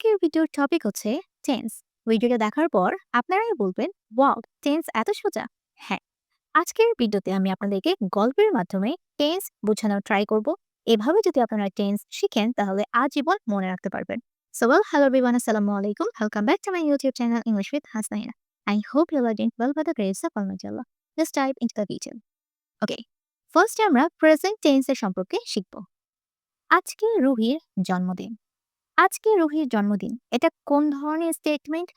আজকের ভিডিওর টপিক হচ্ছে টেন্স। ভিডিওটা দেখার পর আপনারাই বলবেন, ওয়াও, টেন্স এত সোজা। হ্যাঁ, আজকের ভিডিওতে আমি আপনাদেরকে গল্পের মাধ্যমে টেন্স বোঝানোর ট্রাই করব। এভাবে যদি আপনারা টেন্স শিখেন তাহলে আজীবন মনে রাখতে পারবেন। সো ওয়েল, হ্যালো এভরিওয়ান, আসসালামু আলাইকুম। Welcome back to my YouTube channel English with Hasnaina. I hope you are doing well by the grace of Allah. Let's dive into the video. Okay, ফার্স্টে আমরা প্রেজেন্ট টেন্সের সম্পর্কে শিখব। আজকে রুহির জন্মদিন। আজকে রুহির জন্মদিন। এটা কোন ধরনের স্টেটমেন্ট?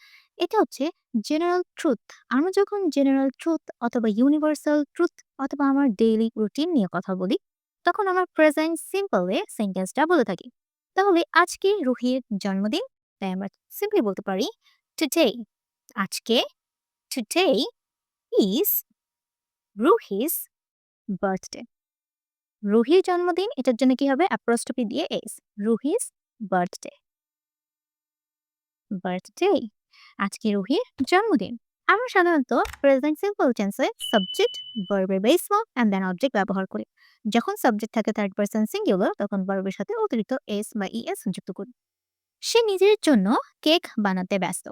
এটা হচ্ছে জেনারেল ট্রুথ। আমরা যখন জেনারেল ট্রুথ অথবা ইউনিভার্সাল ট্রুথ অথবা আমার ডেইলি রুটিন নিয়ে কথা বলি, তখন আমরা প্রেজেন্ট সিম্পল এ সেন্টেন্সটা বলে থাকি। তাহলে আজকে রুহির জন্মদিন, তাই আমরা সিম্পলি বলতে পারি টুডে। আজকে, টুডে ইজ রুহিস বার্থডে। রুহির জন্মদিন, এটার জন্য কি হবে? অ্যাপোস্ট্রফি দিয়ে এস, রুহিস বার্থডে। বার্থডে, আজকে রুহির জন্মদিন। আমরা সাধারণত প্রেজেন্ট সিম্পল টেন্সে সাবজেক্ট, ভার্বের base form and then object ব্যবহার করি। যখন সাবজেক্ট থাকে থার্ড পারসন সিঙ্গুলার, তখন ভার্বের সাথে অতিরিক্ত এস বা ইএস যুক্ত করি। সে নিজের জন্য কেক বানাতে ব্যস্ত।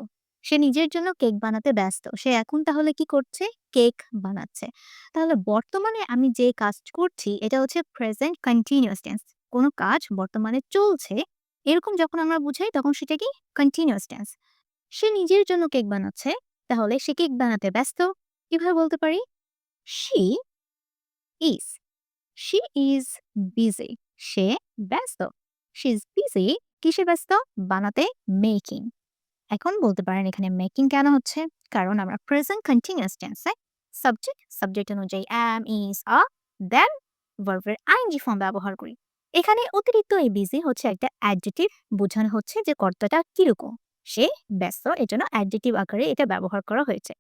সে নিজের জন্য কেক বানাতে ব্যস্ত। সে এখন তাহলে কি করছে? কেক বানাচ্ছে। তাহলে বর্তমানে আমি যে কাজ করছি এটা হচ্ছে প্রেজেন্ট কন্টিনিউয়াস টেন্স। কোনো কাজ বর্তমানে চলছে, এরকম যখন আমরা বুঝাই তখন সেটা কি? Continuous tense. সে নিজের জন্য কেক বানাচ্ছে, তাহলে সে কেক বানাতে ব্যস্ত। কিভাবে বলতে পারি? She is, she is busy. সে ব্যস্ত। She is busy. কিসে ব্যস্ত? বানাতে, মেকিং। এখন বলতে পারেন এখানে মেকিং কেন হচ্ছে? কারণ আমরা প্রেজেন্ট কন্টিনিউয়াস টেন্সে সাবজেক্ট, সাবজেক্ট অনুযায়ী অ্যাম, ইজ, দেন ভার্বের আইএনজি ফর্ম ব্যবহার করি। এখানে অতিরিক্ত এই বিজি হচ্ছে একটা অ্যাডজেক্টিভ, বোঝানো হচ্ছে যে কর্তাটা কিরকম। সে ব্যস্ত, এজন্য অ্যাডজেক্টিভ আকারে এটা ব্যবহার করা হয়েছে।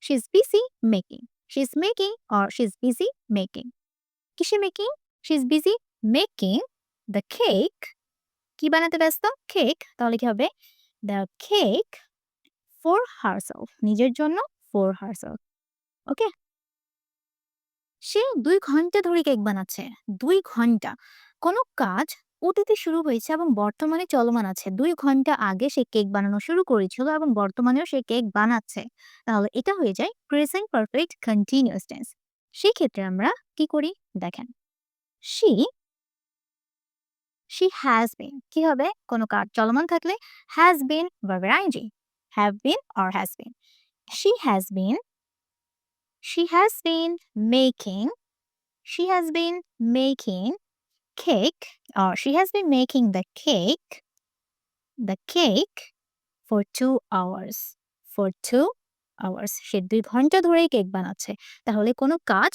She is busy making. She is making or she is busy making. কিসে making? She is busy making the cake. কি বানাতে ব্যস্ত? কেক। তাহলে কি হবে? দ্য কেক ফর হারসেলফ, নিজের জন্য, ফর হারসেলফ। ওকে? সে ২ ঘন্টা ধরে কেক বানাচ্ছে। ২ ঘন্টা। কোনো কাজ অতীতে শুরু হয়েছে এবং বর্তমানে চলমান আছে। ২ ঘন্টা আগে সে কেক বানানো শুরু করেছিল এবং বর্তমানেও সে কেক বানাচ্ছে। তাহলে এটা হয়ে যায় প্রেজেন্ট পারফেক্ট কন্টিনিউয়াস টেন্স। সেক্ষেত্রে আমরা কি করি? দেখেন, শি, শি হ্যাজ বিন। কি হবে? কোনো কাজ চলমান থাকলে হ্যাজ বিন ভার্বের ING. Have been or has been. She has been, she has been making, she has been making cake, or she has been making the cake for 2 hours. For 2 hours. সে ২ ঘন্টা ধরেই cake বানাচ্ছে। তাহলে কোনো কাজ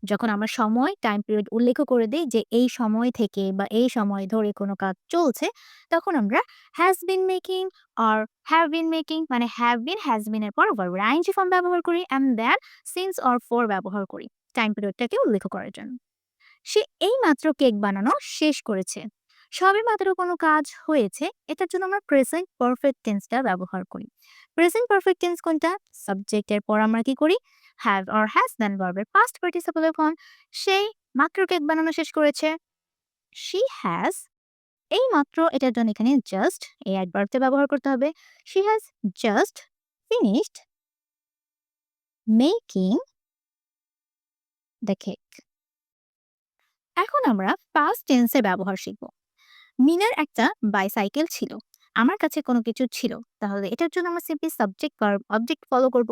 যখন আমরা সময়, টাইম পিরিয়ড উল্লেখ করে দেই যে এই সময় থেকে বা এই সময় ধরে কোনো কাজ চলছে, তখন আমরা has been making or have been making, মানে have been, has been এর পর ভার্বের আইএনজি ফর্ম ব্যবহার করি and then since or for ব্যবহার করি টাইম পিরিয়ডটাকে উল্লেখ করার জন্য। সে এইমাত্র কেক বানানো শেষ করেছে। সবেমাত্র কোনো কাজ হয়েছে, এটার জন্য আমরা প্রেজেন্ট পারফেক্ট টেন্সটা ব্যবহার করি। প্রেজেন্ট পারফেক্ট টেন্স কোনটা? সাবজেক্টের পর আমরা কি করি? হ্যাভ অর হ্যাজ দেন ভার্বের পাস্ট পার্টিসিপল ফর্ম। সেই মাত্র কেক বানানো শেষ করেছে। শি হ্যাজ, এইমাত্র, এটার জন্য এখানে জাস্ট এই অ্যাডভার্বটা ব্যবহার করতে হবে। She has just finished making the cake. এখন আমরা পাস্ট টেন্সের ব্যবহার শিখব। মিনার একটা বাইসাইকেল ছিল। আমার কাছে কোনো কিছু ছিল। তাহলে এটার জন্য আমরা simply subject, verb, object follow করব।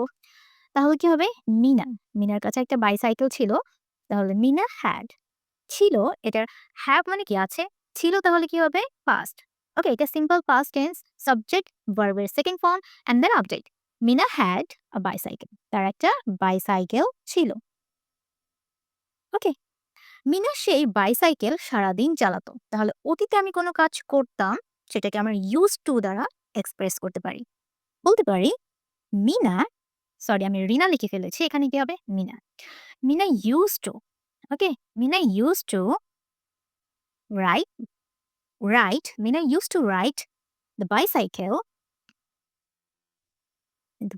তাহলে কি হবে? মিনা। মিনার কাছে একটা বাইসাইকেল ছিল। তাহলে মিনা হ্যাড। ছিল, এটার হ্যাভ মানে কি? আছে। ছিল তাহলে কি হবে? পাস্ট। ওকে, এটা সিম্পল পাস্ট টেন্স, সাবজেক্ট, ভার্বের second form and then object. Meena had a bicycle. তার একটা বাইসাইকেল ছিল। ওকে? মিনা সেই বাইসাইকেল সারাদিন চালাতো। তাহলে অতীতে আমি কোনো কাজ করতাম, সেটাকে আমরা used to দ্বারা এক্সপ্রেস করতে পারি। বলতে পারি মিনা, সরি আমি রিনা লিখে ফেলেছি। এখানে কি হবে? Meena. Meena used to, okay? Meena used to ride, Meena used to ride the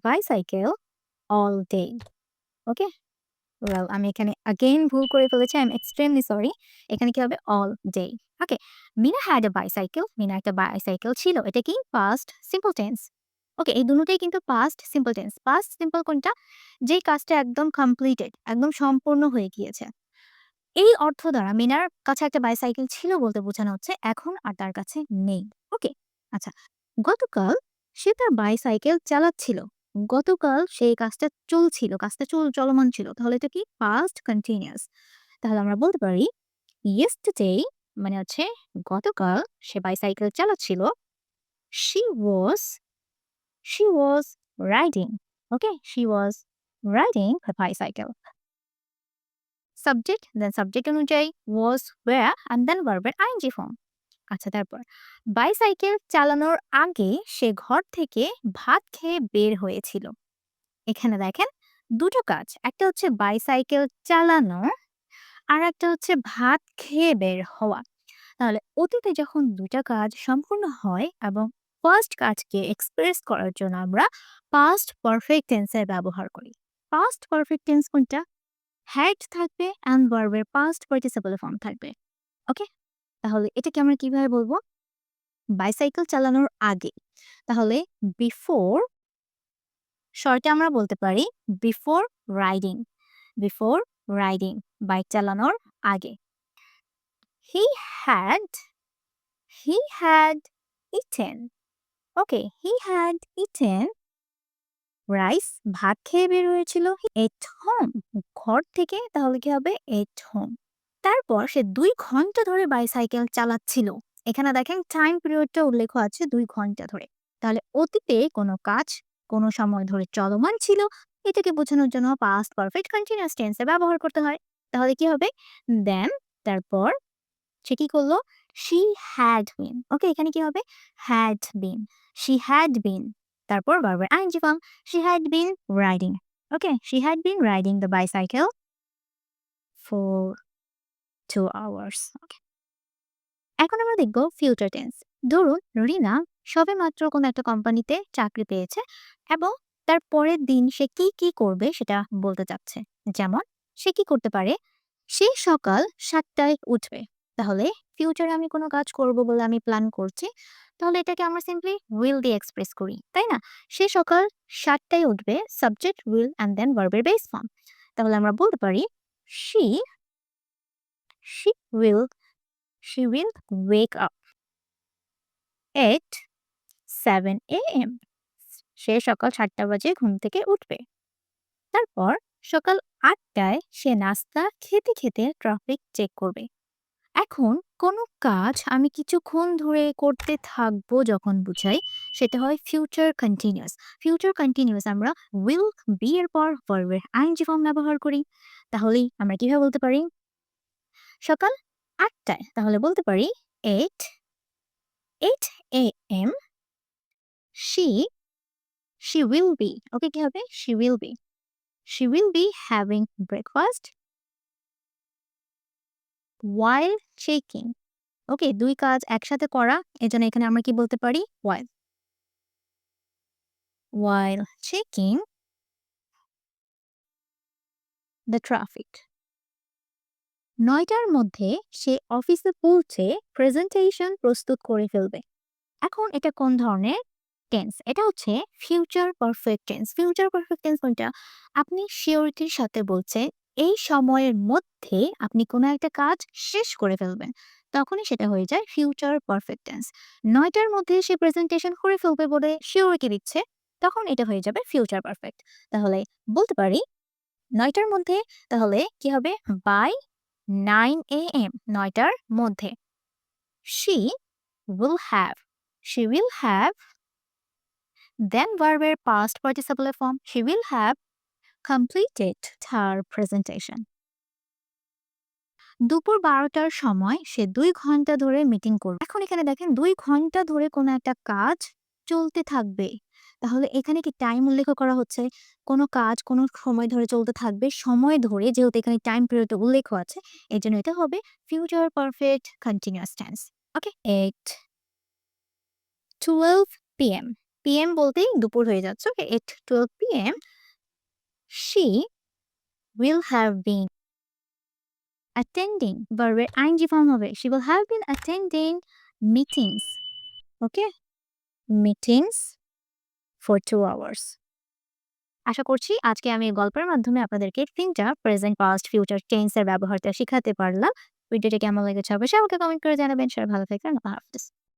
bicycle all day. Okay? Well, আমি এখানে again ভুল করে ফেলেছি। I am extremely sorry. এখানে কি হবে? all day. Okay, Meena had a bicycle, Meena একটা বাইসাইকেল ছিল, এটা কি পাস্ট সিম্পল টেন্স। ওকে, এই দুটোটাই কিন্তু past simple tense. Past simple কোনটা? যেই কাজটা একদম কমপ্লিটেড, একদম সম্পূর্ণ হয়ে গিয়েছে। এই অর্থ দ্বারা মিনার কাছে একটা বাইসাইকেল ছিল বলতে বোঝানো হচ্ছে এখন আর তার কাছে নেই। ওকে, আচ্ছা, গতকাল সে তার বাইসাইকেল চালাচ্ছিল। গতকাল সেই কাজটা চলছিল, কাজটা চলমান ছিল, তাহলে এটা কি পাস্ট কন্টিনিউয়াস। তাহলে আমরা বলতে পারি ইয়েস্টারডে মানে হচ্ছে গতকাল সে বাইসাইকেল চালাচ্ছিল। she was she was riding, okay, she was riding her bicycle. Subject, then subject অনুযায়ী was, where and then ভার্বের আইএনজি ফর্ম। আচ্ছা, তারপর বাইসাইকেল চালানোর আগে সে ঘর থেকে ভাত খেয়ে বের হয়েছিল। এখানে দেখেন দুটো কাজ, একটা হচ্ছে বাইসাইকেল চালানো আর একটা হচ্ছে ভাত খেয়ে বের হওয়া। তাহলে অতীতে যখন দুটা কাজ সম্পূর্ণ হয় এবং ফার্স্ট কাজকে এক্সপ্রেস করার জন্য আমরা পাস্ট পারফেক্ট টেন্সের ব্যবহার করি। পাস্ট পারফেক্ট টেন্স কোনটা? হ্যাড থাকবে অ্যান্ড ভার্বের পাস্ট পার্টিসিপল ফর্ম থাকবে। ওকে, তাহলে এটাকে আমরা কিভাবে বলবো? বাইসাইকেল চালানোর আগে, তাহলে বিফোর, শর্টে আমরা বলতে পারি before riding, before riding, bike চালানোর আগে। He had he had eaten, okay, he had eaten rice, ভাত খেয়ে বের হয়েছিল এট হোম, ঘর থেকে, তাহলে কি হবে এট হোম। তারপর সে ২ ঘন্টা ধরে বাইসাইকেল চালাচ্ছিল। এখানে দেখেন টাইম পিরিয়ডটা উল্লেখ আছে ২ ঘন্টা ধরে। তাহলে অতীতে কোনো কাজ কোনো সময় ধরে চলমান ছিল, এটাকে বোঝানোর জন্য পাস্ট পারফেক্ট কন্টিনিউয়াস টেন্সে ব্যবহার করতে হয়। তাহলে কি হবে? দেন, তারপর সে কি করলো? শি হ্যাড বিন, ওকে, এখানে কি হবে? Had been, she had been, তারপর ভার্বের ING form, she had been riding, okay, she had been riding the bicycle for 2 hours. Okay, এখন আমরা দেখব ফিউচার টেন্স। ধরুন রিনা সবেমাত্র কোনো একটা কোম্পানিতে চাকরি পেয়েছে এবং তার পরের দিন সে কি কি করবে সেটা বলতে চাচ্ছে। যেমন সে কি করতে পারে? সে সকাল 7টায় উঠবে। তাহলে ফিউচারে আমি কোনো কাজ করব বলে আমি প্ল্যান করছি, তাহলে এটাকে আমরা সিম্পলি উইল দিয়ে এক্সপ্রেস করি, তাই না? সে সকাল 7টায় উঠবে, সাবজেক্ট উইল অ্যান্ড দেন ভার্বের বেস ফর্ম। তাহলে আমরা বলতে পারি she she will she will wake up at 7 a.m. সে সকাল 7টা বাজে ঘুম থেকে উঠবে। তারপর সকাল 8টায় সে নাস্তা খেতে খেতে ট্রাফিক চেক করবে। এখন কোনো কাজ আমি কিছুক্ষণ ধরে করতে থাকবো যখন বুঝাই, সেটা হয় ফিউচার কন্টিনিউয়াস। ফিউচার কন্টিনিউয়াস আমরা উইল বি এর পর ভার্বের আইএনজি ফর্ম ব্যবহার করি। তাহলেই আমরা কিভাবে বলতে পারি? সকাল 8টায়, তাহলে বলতে পারি 8 a.m. she she will be, ওকে, কি হবে? she will be having breakfast while checking, ওকে, ২ কাজ একসাথে করা, এজন্য এখানে আমরা কি বলতে পারি? while checking the traffic. ৯টার মধ্যে সে অফিসে পৌঁছে প্রেজেন্টেশন প্রস্তুত করে ফেলবে। এখন এটা কোন ধরনের টেন্স? এটা হচ্ছে future perfect tense. Future perfect tense কোনটা? আপনি সিওরিটির সাথে বলছেন এই সময়ের মধ্যে আপনি কোনো একটা কাজ শেষ করে ফেলবেন, তখনই সেটা হয়ে যায় ফিউচার পারফেক্ট টেন্স। ৯টার মধ্যে সে প্রেজেন্টেশন করে ফেলবে বলে সিওরিটি দিচ্ছে, তখন এটা হয়ে যাবে ফিউচার পারফেক্ট। তাহলে বলতে পারি ৯টার মধ্যে, তাহলে কি হবে? By 9 a.m. ৯টার মধ্যে she will have she will have then ভার্বের past participle form, she will have completed her presentation. দুপুর 12টার সময় সে ২ ঘন্টা ধরে মিটিং করবে। এখন এখানে দেখেন ২ ঘন্টা ধরে কোনো একটা কাজ চলতে থাকবে। তাহলে এখানে কি টাইম উল্লেখ করা হচ্ছে? কোনো কাজ কোনো সময় ধরে চলতে থাকবে, সময় ধরে, যেহেতু এখানে টাইম পিরিয়ড উল্লেখ আছে, এজন্য এটা হবে ফিউচার পারফেক্ট কন্টিনিউয়াস টেন্স। ওকে, 8:12 p.m. PM বলতেই দুপুর হয়ে যাচ্ছে। ওকে, 8:12 p.m. she will have been attending ভার্বের আইএনজি ফর্ম হবে she will have been attending meetings. Okay? meetings for 2 hours. আশা করছি আজকে আমি এই গল্পের মাধ্যমে আপনাদেরকে ৩টা প্রেজেন্ট, পাস্ট, ফিউচার টেন্স এর ব্যবহারটা শিখাতে পারলাম। ভিডিওটি কেমন লেগেছে অবশ্যই আমাকে কমেন্ট করে জানাবেন। সবাই ভালো থাকবেন। আল্লাহ হাফেজ।